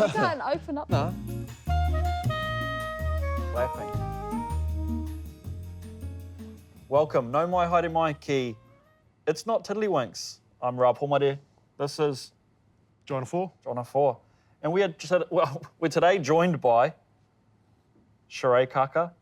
You can't open up. No. Laughing. Welcome, no mai haere mai ki. It's not Tiddlywinks. I'm Ra Pomare. This is John 4. John 4. And we're today joined by Shiray Kaka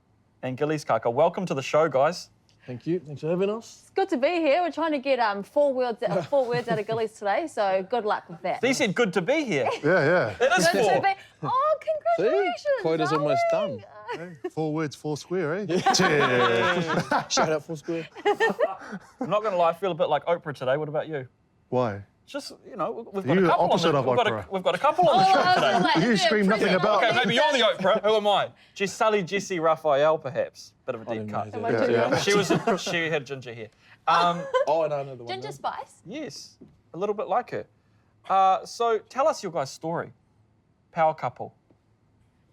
and Gillies Kaka. Welcome to the show, guys. Thank you. Thanks for having us. It's good to be here. We're trying to get four words out of Gillies today, so good luck with that. He said good to be here. Yeah. It is Good to four. be. Oh, congratulations! Quota's almost done. Hey, 4 words, 4 square, eh? Shout out Foursquare. I'm not going to lie, I feel a bit like Oprah today. What about you? Why? Just, we've got You're a couple opposite on the, of we've got Oprah. we've got a couple on the show today. You scream nothing about. Okay, maybe you're the Oprah. Who am I? Sully Jessie Raphael, perhaps. Bit of a deep cut. Am I ginger? She had ginger hair. Oh, I know the one. Ginger spice. Yes, a little bit like her. So tell us your guys' story. Power couple.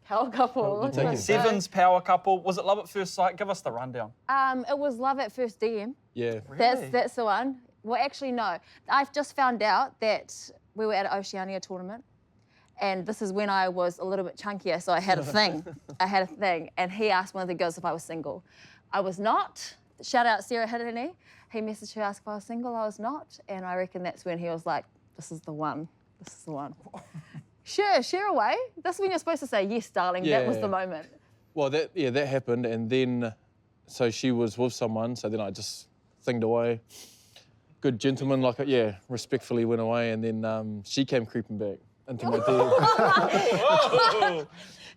Power couple. you take it. Seven's power couple. Was it love at first sight? Give us the rundown. It was love at first DM. Yeah. Really? That's the one. Well, actually, no. I've just found out that we were at an Oceania tournament, and this is when I was a little bit chunkier, so I had a thing. And he asked one of the girls if I was single. I was not. Shout out Sarah Hiddeny. He messaged her, asked if I was single. I was not, and I reckon that's when he was like, "This is the one. This is the one." Share away. That's when you're supposed to say yes, darling. That was Yeah. the moment. Well, that happened, and then so she was with someone, so then I just thinged away. Good gentleman, respectfully went away, and then she came creeping back into my bed.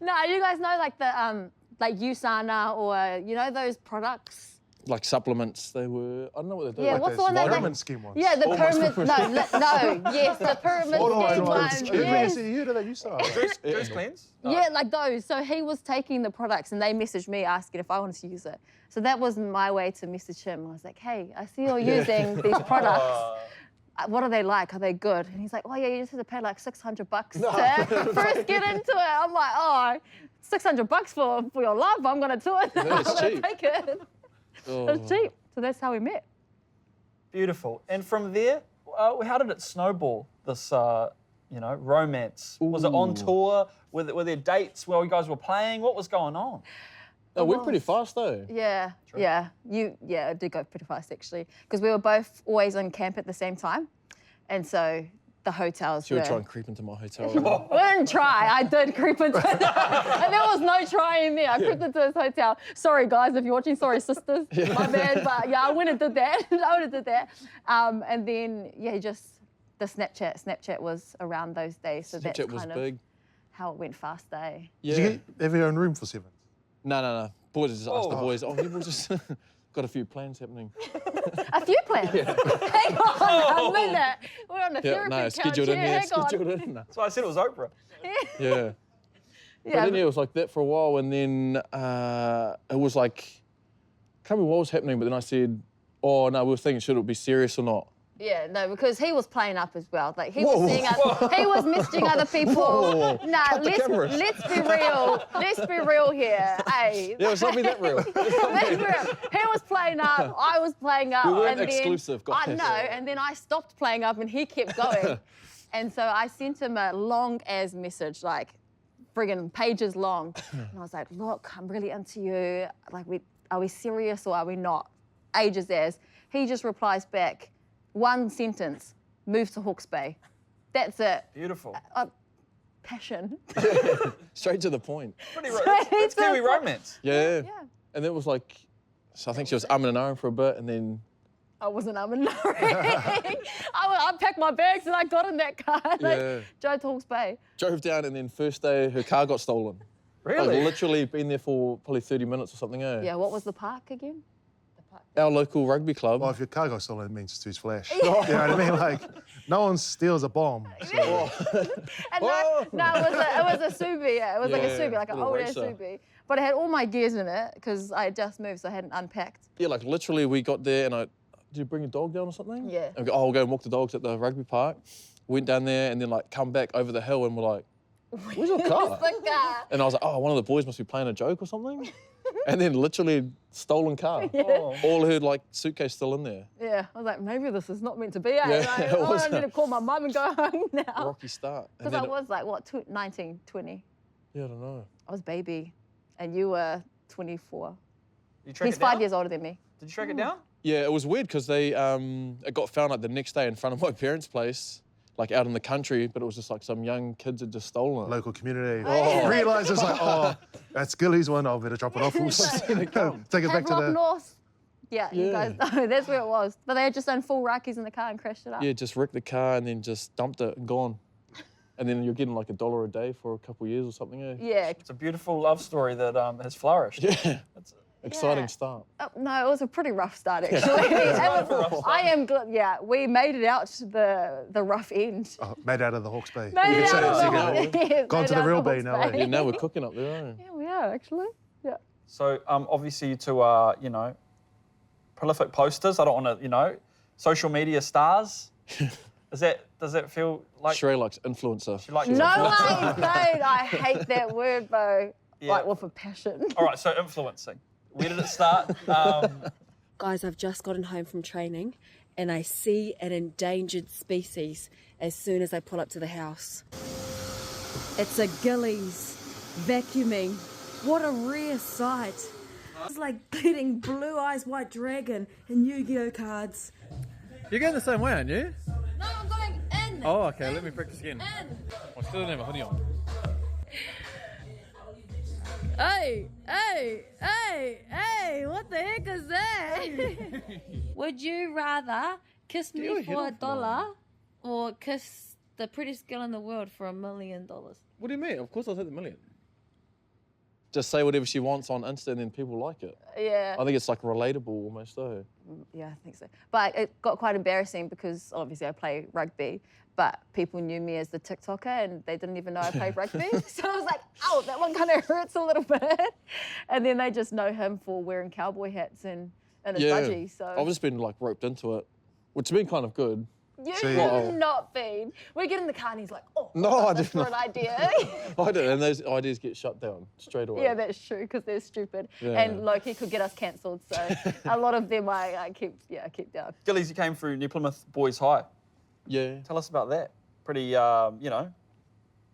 No, you guys know like the like Usana or those products. Like supplements, they were. I don't know what they do. Yeah, like what's the those one that pyramid scheme ones. Yeah, the pyramid. No, yes, the pyramid scheme one. Yes. You heard of that, you saw. Juice cleanse? Yeah, like those. So he was taking the products and they messaged me asking if I wanted to use it. So that was my way to message him. I was like, hey, I see you're using these products. What are they like? Are they good? And he's like, oh yeah, you just have to pay like $600 to first get into it. I'm like, oh, $600 for your love. I'm gonna do it. I'm That's gonna cheap. take it. It's cheap. So that's how we met. Beautiful. And from there, how did it snowball, this, romance? Was it on tour? Were there dates while you guys were playing? What was going on? It went pretty fast though. Yeah, yeah. It did go pretty fast actually, because we were both always on camp at the same time, and so the hotels. She would try and creep into my hotel. We didn't try. I did creep into it. And there was no trying there. I creeped into his hotel. Sorry, guys, if you're watching. Sorry, sisters. My bad. But yeah, I went and did that. I would have did that. And then just the Snapchat was around those days, so that's Snapchat was kind of big. how it went fast. Yeah. Did you have your own room for 7? No. Boys just asked the boys. Oh, people just got a few plans happening. A few plans. Hang on a minute. We're on a therapy couch scheduled in here. there. Hang on. Scheduled in. So I said it was Oprah. Yeah. But then it was like that for a while, and then it was like, can't remember what was happening, but then I said, oh no, we were thinking should it be serious or not? Yeah, no, because he was playing up as well. Like he was seeing he was messaging other people. Nah, let's be real. Let's be real here. Hey. Yeah, it's not be that real. Let's be real. He was playing up, I was playing up. We weren't and exclusive, then, guys. I know, and then I stopped playing up and he kept going. And so I sent him a long as message, like friggin' pages long. And I was like, look, I'm really into you. Like, are we serious or are we not? Ages as. He just replies back, one sentence, move to Hawke's Bay. That's it. Beautiful. Passion. Straight to the point. It's Kiwi romance. Yeah. Yeah. And it was like, so I think she was umming and ahhing for a bit, and then I wasn't I packed my bags and I got in that car. Yeah. Drove to Hawke's Bay. drove down, and then first day her car got stolen. Really? Like literally been there for probably 30 minutes or something, eh? Yeah, what was the park again? Our local rugby club. Well, if your car got stolen, it means it's too flash. You know what I mean? Like, no one steals a bomb. So. And no, it was a Subi, yeah. It was like a Subi, like an little old ass racer. Subi. But it had all my gears in it because I had just moved, so I hadn't unpacked. Yeah, like literally we got there and did you bring a dog down or something? Yeah. And we go, we'll go and walk the dogs at the rugby park. Went down there and then like come back over the hill and we're like, where's your car? The car. And I was like, oh, one of the boys must be playing a joke or something. And then literally stolen car. Oh. All her like suitcase still in there. Yeah, I was like, maybe this is not meant to be. Yeah, Like, it oh, was I need to call my mum and go home now. Rocky start. And Because then I was like, what, 19, 20? yeah, I don't know. I was baby, and you were 24. You track He's it down? 5 years older than me. Did you track it down? Yeah, it was weird because they it got found like the next day in front of my parents' place, like out in the country, but it was just like some young kids had just stolen it. Local community. Oh. Realise it's like, oh, that's Gillies one. I better drop it off. Take it back to Havelock the. North. Yeah, you Yeah. guys know, that's where it was. But they had just done full Rakis in the car and crashed it up. Yeah, just wrecked the car and then just dumped it and gone. And then you're getting like $1 a day for a couple of years or something, eh? Yeah. It's a beautiful love story that has flourished. Yeah. That's, Exciting Yeah. start. Oh, no, it was a pretty rough start, actually. I am glad, yeah, we made it out to the rough end. Oh, made out of the Hawke's Bay. Made You it can out say of it, the so you can- Yes, Gone made to it the out real of the bay Hawke's now, eh? Bay. Yeah, now we're cooking up there, eh? Yeah, we are, actually. Yeah. So obviously you two are, you know, prolific posters. I don't want to, you know, social media stars. Does that feel like Shiray likes influencer. you like No way, babe. I hate that word, bro. Yeah. Like, with a passion. All right, so influencing. Where did it start? Guys, I've just gotten home from training and I see an endangered species as soon as I pull up to the house. It's a Gillies vacuuming. What a rare sight. It's like getting Blue Eyes White Dragon in Yu-Gi-Oh cards. You're going the same way, aren't you? No, I'm going in. Oh, okay, let me practice again. I still don't have a hoodie on. Hey, what the heck is that? Would you rather kiss your me head for off, $1 or kiss the prettiest girl in the world for $1 million? What do you mean? Of course I'll take the million. Just say whatever she wants on Insta and then people like it. Yeah. I think it's like relatable almost though. Yeah, I think so. But it got quite embarrassing because obviously I play rugby, but people knew me as the TikToker and they didn't even know I played rugby. So I was like, oh, that one kind of hurts a little bit. And then they just know him for wearing cowboy hats and his budgie. So I've just been like roped into it, which has been kind of good. you So have you- not been. We get in the car and he's like, oh, No, I that's did for an not. idea. I don't, and those ideas get shut down straight away. Yeah, that's true because they're stupid. Yeah. And Loki could get us cancelled. So a lot of them I keep down. Gillies, you came through New Plymouth Boys High. Yeah. Tell us about that. Pretty, you know,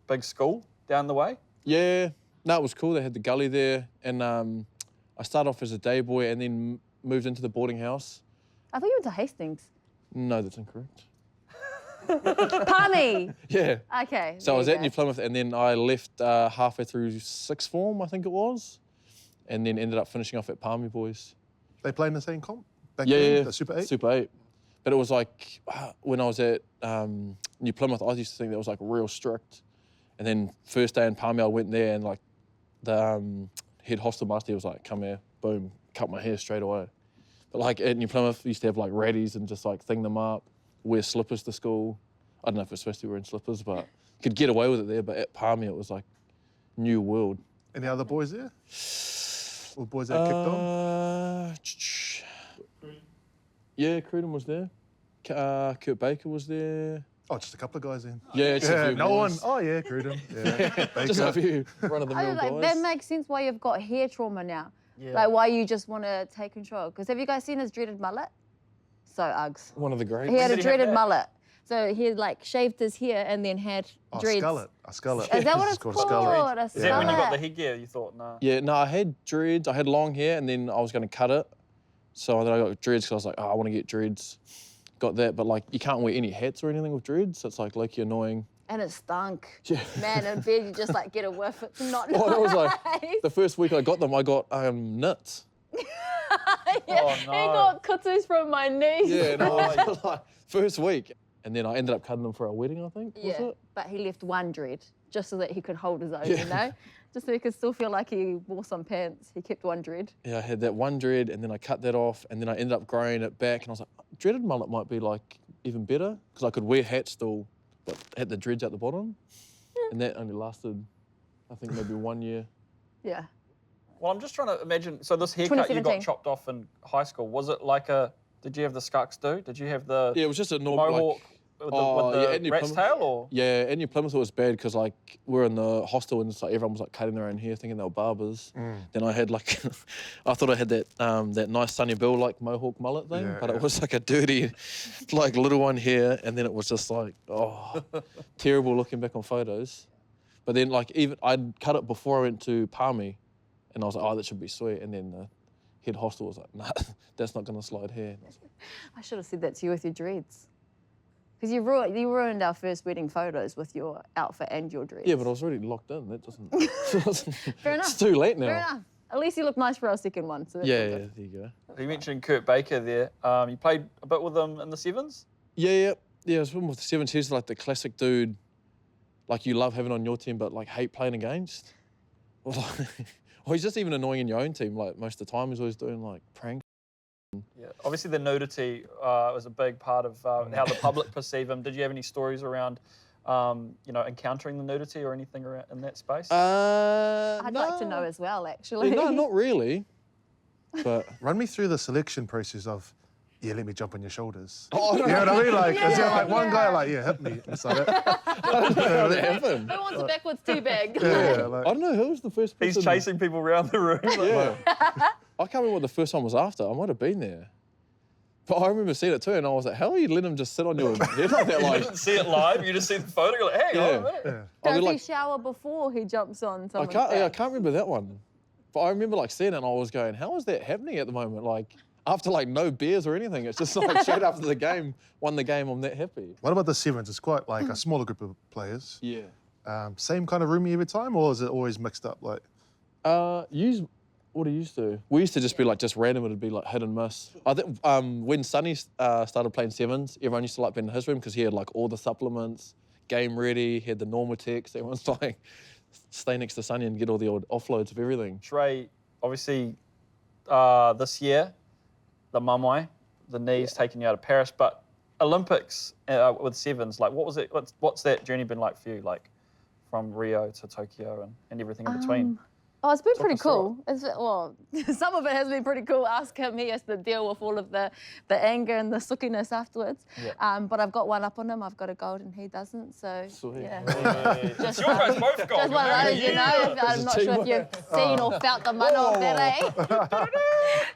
big school down the way. Yeah. No, it was cool. They had the gully there, and I started off as a day boy and then moved into the boarding house. I thought you went to Hastings. No, that's incorrect. Palmy. Yeah. Okay. So I was at New Plymouth, and then I left halfway through sixth form, I think it was, and then ended up finishing off at Palmy Boys. They play in the same comp back Yeah, then, yeah, the Super 8. Super 8. But it was like, when I was at New Plymouth, I used to think that was like real strict. And then first day in Palmy, I went there and like the head hostel master, he was like, come here, boom, cut my hair straight away. But like at New Plymouth, we used to have like ratties and just like thing them up, wear slippers to school. I don't know if it's supposed to be wearing slippers, but could get away with it there. But at Palmy, it was like new world. Any other boys there? Or boys that kicked on? Yeah, Cruden was there. Kurt Baker was there. Oh, just a couple of guys then. Yeah, just a Yeah, few no one. boys. Oh, yeah, Cruden. Yeah. Just a Baker. few run-of-the-mill I was like, guys. that makes sense why you've got hair trauma now. Yeah. Like why you just want to take control. Because have you guys seen his dreaded mullet? So Uggs. One of the greats. He had did a he have dreaded that? mullet. So he had like shaved his hair and then had Oh, dreads. skullet. A skullet. Is that what it's called? called? Skullet. A Is that when you got the skullet. headgear, you thought, nah. Yeah, no, I had dreads. I had long hair, and then I was going to cut it. So then I got dreads because I was like, oh, I want to get dreads. Got that, but like you can't wear any hats or anything with dreads. So it's like low-key annoying. And it stunk. Yeah. Man, in bed you just like get a whiff. It's not nice. Oh, that was like the first week I got them. I got nits. Yeah, Oh, He no. got kutus from my knees. Yeah, no, like, first week, and then I ended up cutting them for a wedding. I think was Yeah, it? but he left one dread just so that he could hold his own, Yeah. you know? Just so he could still feel like he wore some pants. He kept one dread. Yeah, I had that one dread, and then I cut that off, and then I ended up growing it back, and I was like, dreaded mullet might be like even better because I could wear hats still, but had the dreads at the bottom, and that only lasted, I think maybe 1 year. Yeah. Well, I'm just trying to imagine. So this haircut you got 2017. chopped off in high school, was it like a? Did you have the scucks do? Did you have the Yeah, it was just a normal mohawk with the rat's tail, or? Yeah, and New Plymouth was bad because like we're in the hostel and it's like everyone was like cutting their own hair, thinking they were barbers. Then I had like, I thought I had that nice Sonny Bill like mohawk mullet thing, but it was like a dirty, like little one here, and then it was just like terrible looking back on photos. But then like even I'd cut it before I went to Palmy, and I was like, oh, that should be sweet, and then the head hostel was like, nah, that's not gonna slide here. I should have said that to you with your dreads. Because you ruined our first wedding photos with your outfit and your dreads. Yeah, but I was already locked in. That doesn't. Fair enough. It's too late now. Fair enough. At least you look nice for our second one. So that's Yeah, all yeah, good. there you go. You mentioned Kurt Baker there. You played a bit with him in the Sevens? Yeah, I was with the Sevens. He's like the classic dude, like you love having on your team, but like hate playing against. Or he's just even annoying in your own team. Like most of the time, he's always doing like pranks. Yeah, obviously the nudity was a big part of how the public perceive him. Did you have any stories around, encountering the nudity or anything around in that space? I'd like to know as well, actually. No, not really. But Run me through the selection process of, let me jump on your shoulders. Oh, You know what I mean? Like, is there like one guy like, hit me? It's like that. I don't know how that happened. Who wants a backwards tea bag? Like, I don't know who was the first person. He's chasing people around the room. Yeah. I can't remember what the first one was after. I might have been there. But I remember seeing it too, and I was like, how are you letting him just sit on your head like that? You Like, didn't see it live, you just see the photo, you're like, hang on a minute. yeah. I Does mean, he like, shower before he jumps on I someone's can't back? remember that one. But I remember like seeing it and I was going, how is that happening at the moment? Like, after like no beers or anything, it's just like straight after the game, won the game, I'm that happy. What about the Sevens? It's quite like a smaller group of players. Yeah. Same kind of roomie every time, or is it always mixed up? Like, What do you used to? We used to just be like, just random, it'd be like hit and miss. I think when Sonny started playing Sevens, everyone used to like being in his room because he had like all the supplements, game ready, he had the normal text. Everyone's like, stay next to Sonny and get all the old offloads of everything. Shiray, obviously this year, the mumwai, the knees taking you out of Paris, but Olympics with Sevens, like what was it? What's that journey been like for you? Like from Rio to Tokyo and everything in between? Oh, it's been pretty us through cool. Well, some of it has been pretty cool. Ask him, he has to deal with all of the anger and the sookiness afterwards. Yeah. But I've got one up on him. I've got a gold and he doesn't, so Sweet. yeah. Just you guys both got Just one of those, you know. I'm not sure if you've seen or felt the money of that, eh?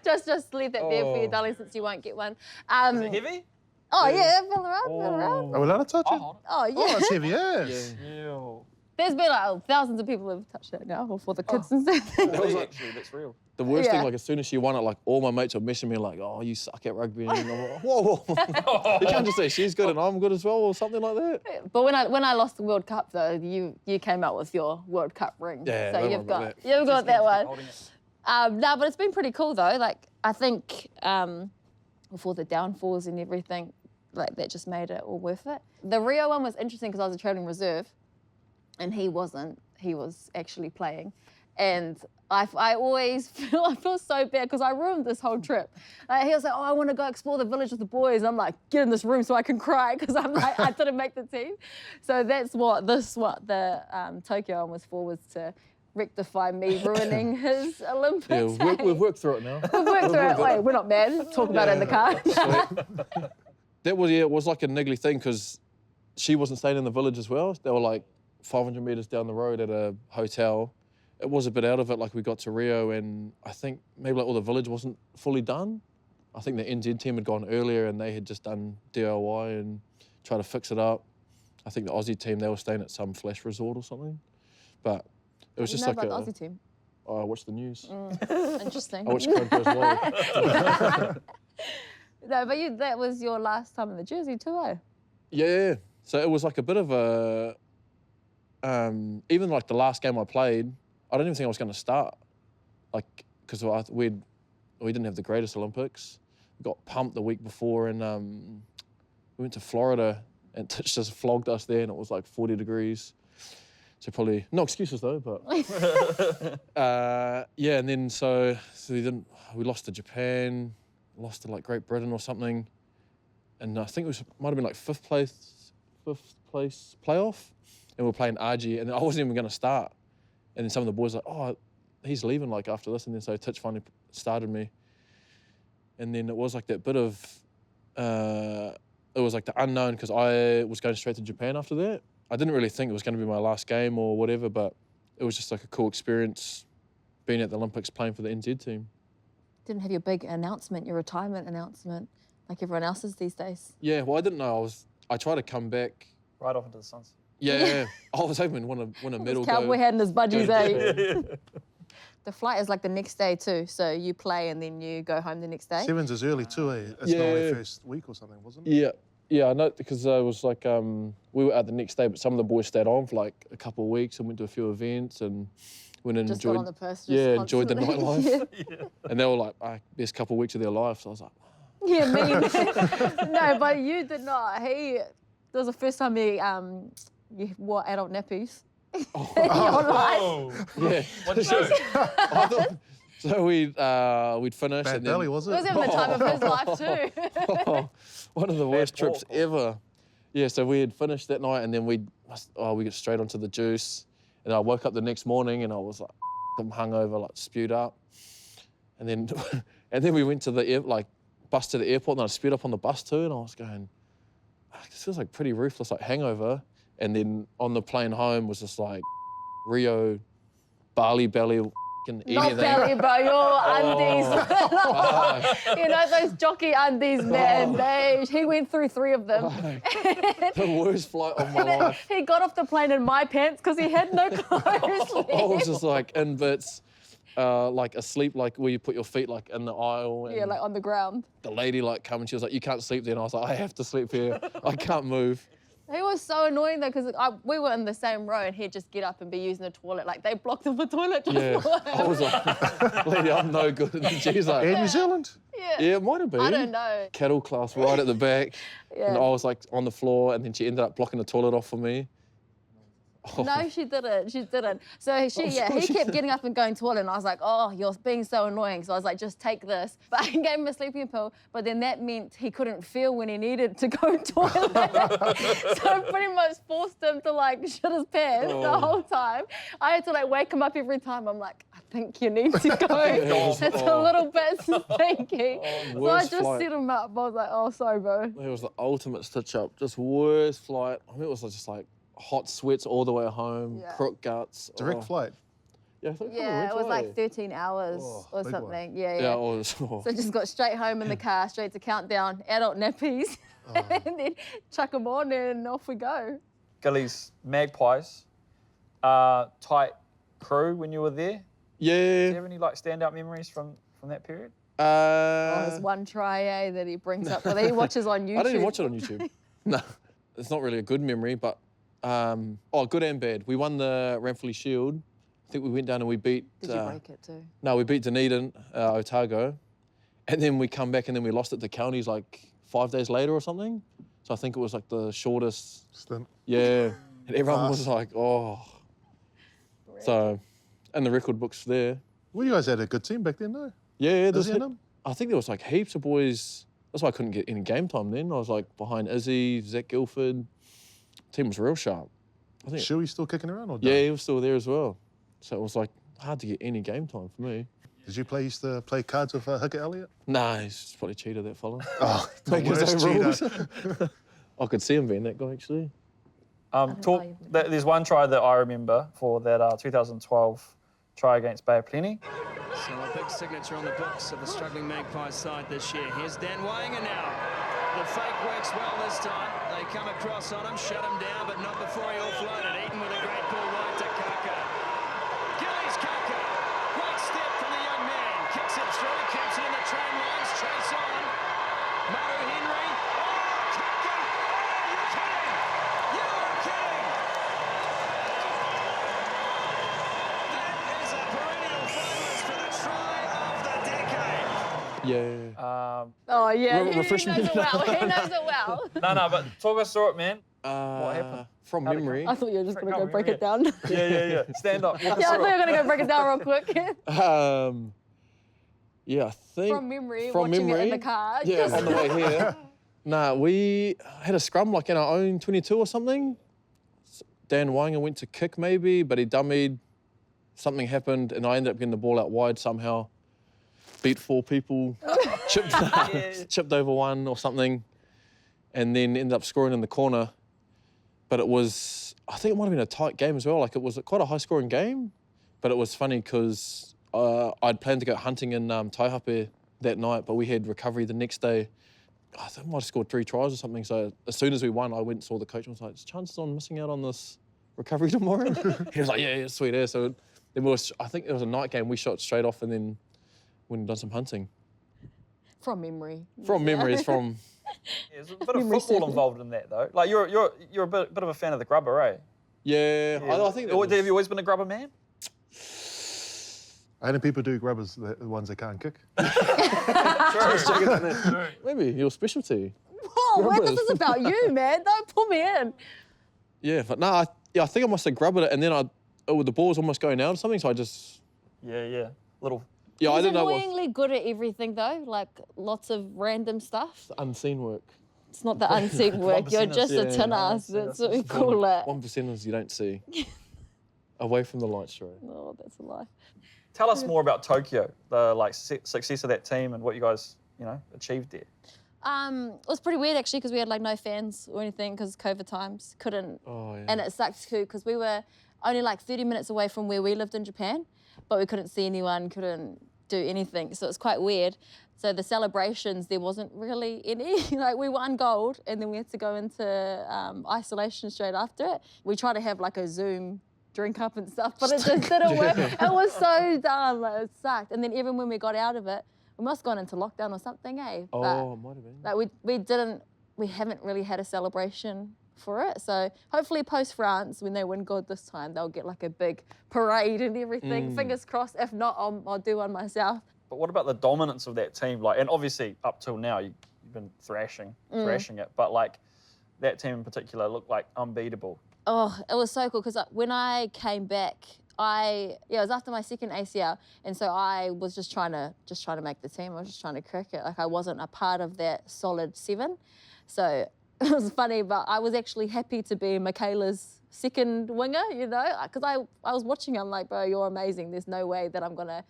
just leave that there for you, darling, since you won't get one. Is it heavy? Oh, yeah, feel around. are we allowed to touch it? hold Oh, yeah. Oh, it's heavy, yes. Ew. There's been like thousands of people who've touched that now, or for the kids and stuff. Actually, that's real. The worst thing, Yeah. like as soon as she won it, like all my mates were messaging me like, oh, you suck at rugby. And I'm like, whoa. You can't just say she's good and I'm good as well or something like that. But when I lost the World Cup though, you came out with your World Cup ring. Yeah, so don't you've worry about got you've got that one. Holding it. No, but it's been pretty cool though. Like I think before the downfalls and everything, like that just made it all worth it. The Rio one was interesting because I was a trailing reserve, and he wasn't. He was actually playing, and I always feel so bad because I ruined this whole trip. Like, he was like, oh, I want to go explore the village with the boys. I'm like, get in this room so I can cry because I'm like, I didn't make the team. So that's what the Tokyo one was for, was to rectify me ruining his Olympics. Yeah, we've worked through it now. We've worked through it. Wait, we're not mad. Talk about it in the car. Sweet. It was like a niggly thing because she wasn't staying in the village as well. They were like 500 metres down the road at a hotel. It was a bit out of it, like we got to Rio and I think maybe like all the village wasn't fully done. I think the NZ team had gone earlier and they had just done DIY and tried to fix it up. I think the Aussie team, they were staying at some flash resort or something. But it was just know like about the Aussie team. I watched the news. Interesting. I watched Coco as well. No, but that was your last time in the jersey too, eh? Yeah, so it was like a bit of a, even like the last game I played, I don't even think I was going to start. Like, because we didn't have the greatest Olympics. We got pumped the week before and we went to Florida and Titch just flogged us there and it was like 40 degrees. So probably, no excuses though, but. Yeah, and then so we lost to Japan, lost to like Great Britain or something. And I think might have been like fifth place playoff. And we were playing RG and I wasn't even going to start. And then some of the boys were like, oh, he's leaving like after this. And then so Titch finally started me. And then it was like that bit of, it it was like the unknown because I was going straight to Japan after that. I didn't really think it was going to be my last game or whatever, but it was just like a cool experience being at the Olympics playing for the NZ team. Didn't have your big announcement, your retirement announcement, like everyone else's these days. Yeah, well, I didn't know. I tried to come back. Right off into the sunset. Yeah, I was hoping to win a medal. Cowboy hat and his budgies, eh? Yeah. The flight is like the next day too, so you play and then you go home the next day. Sevens is early too, eh? It's not their first week or something, wasn't it? Yeah. Yeah, I know, because it was like, we were out the next day, but some of the boys stayed on for like a couple of weeks and went to a few events and went and Just enjoyed, got on the purse, just enjoyed the constantly. nightlife. And they were like, best couple of weeks of their life. So I was like, Yeah, me. No, but you did not. That was the first time you wore adult nappies. In your life. yeah. What'd you do? So we'd finish. Bad and then, belly, was It was it? in the time of his life too. one of the worst pork. trips ever. Yeah, so we had finished that night and then we got straight onto the juice. And I woke up the next morning and I was like, I'm hungover, like spewed up. And then we went to the bus to the airport and I spewed up on the bus too. And I was going, this feels like pretty ruthless, like hangover. And then on the plane home was just like Rio, Bali belly, anything. Not belly, bro. Your undies. You know those jockey undies, man. He went through 3 of them. The worst flight of my life. He got off the plane in my pants because he had no clothes left. I was just like in bits, like asleep, like where you put your feet like in the aisle. And Yeah, like on the ground. the lady like come and she was like, you can't sleep there. And I was like, I have to sleep here. I can't move. He was so annoying though because we were in the same row and he'd just get up and be using the toilet. Like they blocked off the toilet just Yeah. for him. I was like, lady, I'm no good. And she's like, Air New Zealand? yeah, it might have been. I don't know. Cattle class right at the back. Yeah. And I was like on the floor and then she ended up blocking the toilet off for me. No, she didn't. She didn't. So he sure kept she getting up and going to toilet, and I was like, oh, you're being so annoying. So I was like, just take this. But I gave him a sleeping pill, but then that meant he couldn't feel when he needed to go to toilet. So I pretty much forced him to like shit his pants the whole time. I had to like wake him up every time. I'm like, I think you need to go. It's a little bit stinky. So I worst just flight. set him up. I was like, oh, sorry, bro. It was the ultimate stitch up. Just worst flight. I mean, it was just like hot sweats all the way home, Yeah. crook guts. Direct flight. Yeah, I think Yeah, it was like there. 13 hours Oh, or big something. one. Yeah, yeah. Yeah, it was. So just got straight home in the car, straight to Countdown, adult nappies, and then chuck them on and off we go. Gillies, Magpies, tight crew when you were there. Do you Yeah. have any like standout memories from that period? Oh, his one try that he brings up, that he watches on YouTube. I didn't even watch it on YouTube. No, it's not really a good memory, but good and bad. We won the Ramfully Shield. I think we went down and we beat. Did you break it too? No, we beat Dunedin, Otago, and then we come back and then we lost it to Counties like 5 days later or something. So I think it was like the shortest. Stint. Yeah, and everyone was Fast. like, oh. So, and the record books there. Well, you guys had a good team back then, though. Yeah, Izzy and there's. them? I think there was like heaps of boys. That's why I couldn't get any game time then. I was like behind Izzy, Zach Guilford. Team was real sharp. I think. Shuey still kicking around? Or Yeah, done? he was still there as well. So it was like hard to get any game time for me. Did you used to play cards with Hickett Elliott? Nah, he's probably cheated, that fella. Oh, the Make his worst own rules. cheater. I could see him being that guy actually. There's one try that I remember for that 2012 try against Bay of Plenty. So a big signature on the books of the struggling Magpies side this year. Here's Dan Wainga now. The fake works well this time. They come across on him, shut him down, but not before he offloaded. Eaton with a great ball wide to Kaka. Gillies Kaka. Great step from the young man. Kicks it through, keeps it in the train lines, chase on. Maru Henry. Oh, Kaka! Are you kidding? You're kidding! That is a perennial finalist for the try of the decade. Yeah. Oh, yeah. Refresh He me. knows it well. He knows it well. No, but talk us through it, man. What happened? From How'd it memory. I thought you were just going to go Come, break yeah. it down. Yeah. Stand up. Yeah, I thought you were going to go break it down real quick. Yeah, I think. From memory, From watching it in memory, the car. Yeah, Just- on the way here. Nah, we had a scrum like in our own 22 or something. Dan Wainga went to kick maybe, but he dummied. Something happened, and I ended up getting the ball out wide somehow. Beat 4 people, chipped over one or something. and then ended up scoring in the corner. But it was, I think it might have been a tight game as well. Like it was quite a high-scoring game, but it was funny because I'd planned to go hunting in Taihape that night, but we had recovery the next day. I think I might have scored 3 tries or something. So as soon as we won, I went and saw the coach and was like, "There's chances on missing out on this recovery tomorrow?" He was like, yeah, sweet air. So then I think it was a night game. We shot straight off and then went and done some hunting. From memory. From memories, from... Yeah, there's a bit of football involved in that, though. Like, you're a bit of a fan of the grubber, eh? Yeah, I think that was... Have you always been a grubber man? Only people do grubbers, the ones they can't kick. Maybe your specialty. Whoa, man, this is about you, man. Don't pull me in. Yeah, but no, I think I must have grubbed it and then the ball was almost going out or something, so I just... Yeah. Little... Yeah, I He's didn't know what... annoyingly good at everything, though. Like, lots of random stuff. Unseen work. It's not the unseen work. You're just a tin ass. That's what we call it. 1%ers you don't see. Away from the light, Shiray. Oh, that's a lie. Tell us more about Tokyo, the success of that team and what you guys, achieved there. It was pretty weird, actually, because we had, like, no fans or anything because COVID times. Couldn't. Oh, yeah. And it sucked, too, because we were only, like, 30 minutes away from where we lived in Japan, but we couldn't see anyone, couldn't do anything. So it's quite weird. So the celebrations, there wasn't really any. Like, we won gold, and then we had to go into isolation straight after it. We tried to have, like, a Zoom drink up and stuff, but it just didn't work. It was so dumb. Like, it sucked. And then even when we got out of it, we must have gone into lockdown or something, eh? Oh, it might have been. Like, we haven't really had a celebration for it. So hopefully post France, when they win gold this time, they'll get like a big parade and everything. Fingers crossed. If not, I'll do one myself. But what about the dominance of that team? Like, and obviously up till now you've been thrashing it, but like that team in particular looked like unbeatable. Oh, it was so cool because when I came back, it was after my second ACL, and so I was just trying to make the team. I was just trying to crack it. Like, I wasn't a part of that solid 7, so it was funny. But I was actually happy to be Michaela's second winger, because I was watching her. I'm like, bro, you're amazing. There's no way that I'm gonna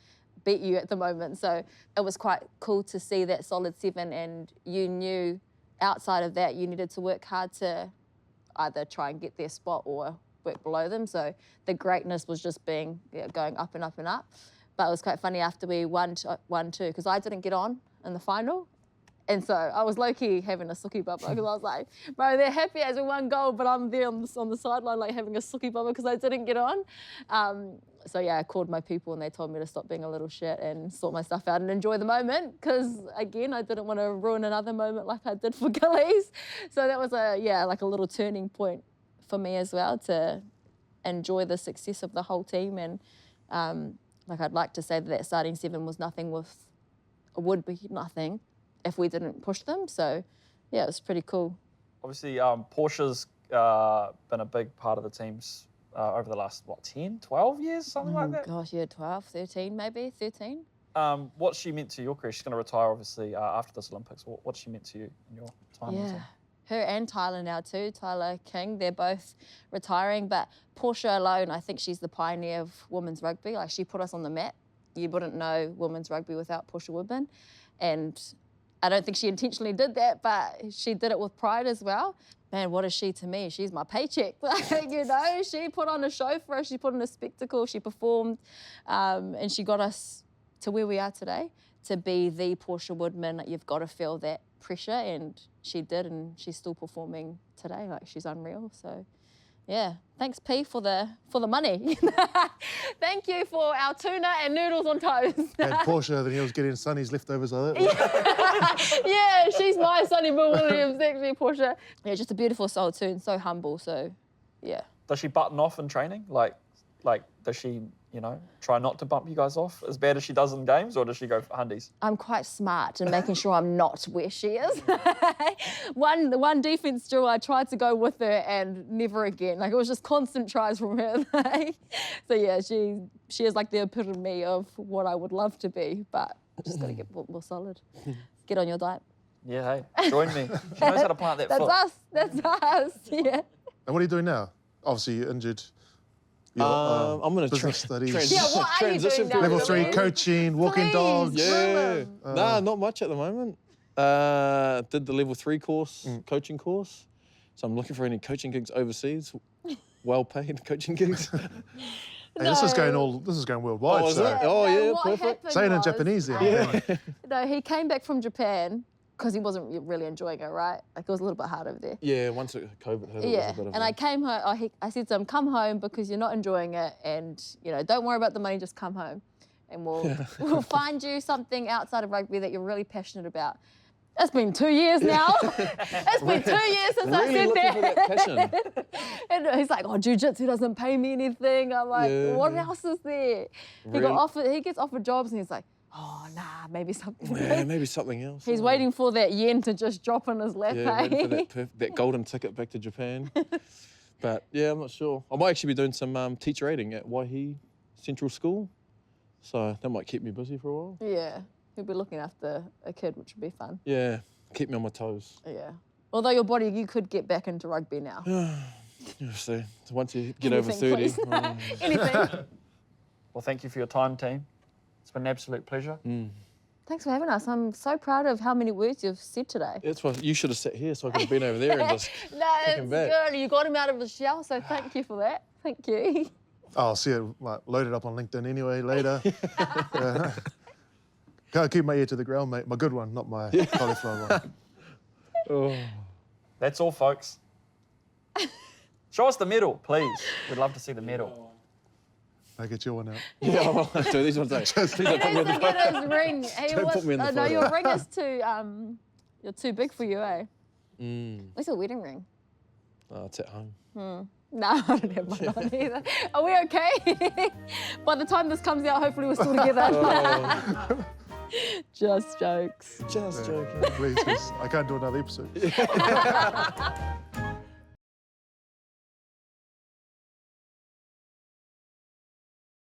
beat you at the moment. So it was quite cool to see that solid 7, and you knew outside of that you needed to work hard to either try and get their spot or work below them. So the greatness was just going up and up and up. But it was quite funny after we won 2, because I didn't get on in the final. And so I was low-key having a sookie bubble because I was like, bro, they're happy as we won gold, but I'm there on the sideline like having a sookie bubble because I didn't get on. So yeah, I called my people and they told me to stop being a little shit and sort my stuff out and enjoy the moment because, again, I didn't want to ruin another moment like I did for Gillies. So that was like a little turning point for me as well to enjoy the success of the whole team. And like, I'd like to say that starting 7 would be nothing if we didn't push them. So yeah, it was pretty cool. Obviously, Porsha's been a big part of the teams over the last, 10, 12 years, something like that? Gosh, yeah, 12, 13 maybe, 13. What's she meant to your career? She's going to retire, obviously, after this Olympics. What's she meant to you in your time? Yeah, her and Tyler now too, Tyler King, they're both retiring, but Porsha alone, I think she's the pioneer of women's rugby. Like, she put us on the map. You wouldn't know women's rugby without Porsha Woodman. And I don't think she intentionally did that, but she did it with pride as well. Man, what is she to me? She's my paycheck. She put on a show for us. She put on a spectacle. She performed, and she got us to where we are today. To be the Porsha Woodman, you've got to feel that pressure, and she did, and she's still performing today. Like, she's unreal. So, yeah, thanks P for the money. Thank you for our tuna and noodles on toast. And Porsha, then he was getting Sonny's leftovers like that. Yeah, she's my Sonny Bill Williams, actually, Porsha. Yeah, just a beautiful soul too, and so humble. So, yeah. Does she button off in training? Like, does she, try not to bump you guys off as bad as she does in games, or does she go for hundies? I'm quite smart in making sure I'm not where she is. one defence drill, I tried to go with her and never again. Like, it was just constant tries from her. So yeah, she is like the epitome of what I would love to be, but just got to get more solid. Get on your diet. Yeah, hey, join me. She knows how to plant that foot. That's us, yeah. And what are you doing now? Obviously, you're injured. I'm going to business studies. Yeah, what are you doing now? Level 3 coaching, walking dogs. Yeah. Nah, not much at the moment. Did the level 3 course, coaching course. So I'm looking for any coaching gigs overseas, well-paid coaching gigs. Hey, this is going worldwide. Oh, is so. it? Oh, yeah, what perfect. happened Say it in was, Japanese then. No, he came back from Japan because he wasn't really enjoying it, right? Like it was a little bit hard over there. Yeah, once COVID hit, it Yeah, was a bit of and I came home. I said to him, "Come home because you're not enjoying it, and don't worry about the money. Just come home, and we'll find you something outside of rugby that you're really passionate about." It's been 2 years now. It's been 2 years since I really said looking for that. that passion. And he's like, "Oh, jiu-jitsu doesn't pay me anything." I'm like, Yeah. "What else is there?" He gets offered jobs, and he's like, "Oh, nah, maybe something." Yeah, maybe something else. He's waiting for that yen to just drop in his lap. Yeah, waiting Hey? for that golden ticket back to Japan. But yeah, I'm not sure. I might actually be doing some teacher aiding at Waihi Central School. So that might keep me busy for a while. Yeah, he'll be looking after a kid, which would be fun. Yeah, keep me on my toes. Yeah. Although you could get back into rugby now. Yeah, so once you get over Anything, 30. please. Anything. Well, thank you for your time, team. It's been an absolute pleasure. Thanks for having us. I'm so proud of how many words you've said today. That's why you should have sat here so I could have been over there and just No, kick him it's back. good. You got him out of his shell, so thank you for that. Thank you. I'll see it loaded up on LinkedIn anyway later. Yeah. Can't keep my ear to the ground, mate. My good one, not my cauliflower one. Oh. That's all, folks. Show us the medal, please. We'd love to see the medal. I get your one out. Yeah, well, so these ones don't. Please don't put He me on needs the to get his ring. Don't put me in the No, photo. your ring is you're too big for you, eh? Mm. Where's your wedding ring? Oh, it's at home. No, I don't have mine on either. Are we okay? By the time this comes out, hopefully we're still together. Just jokes. Just joking. Please, 'cause I can't do another episode.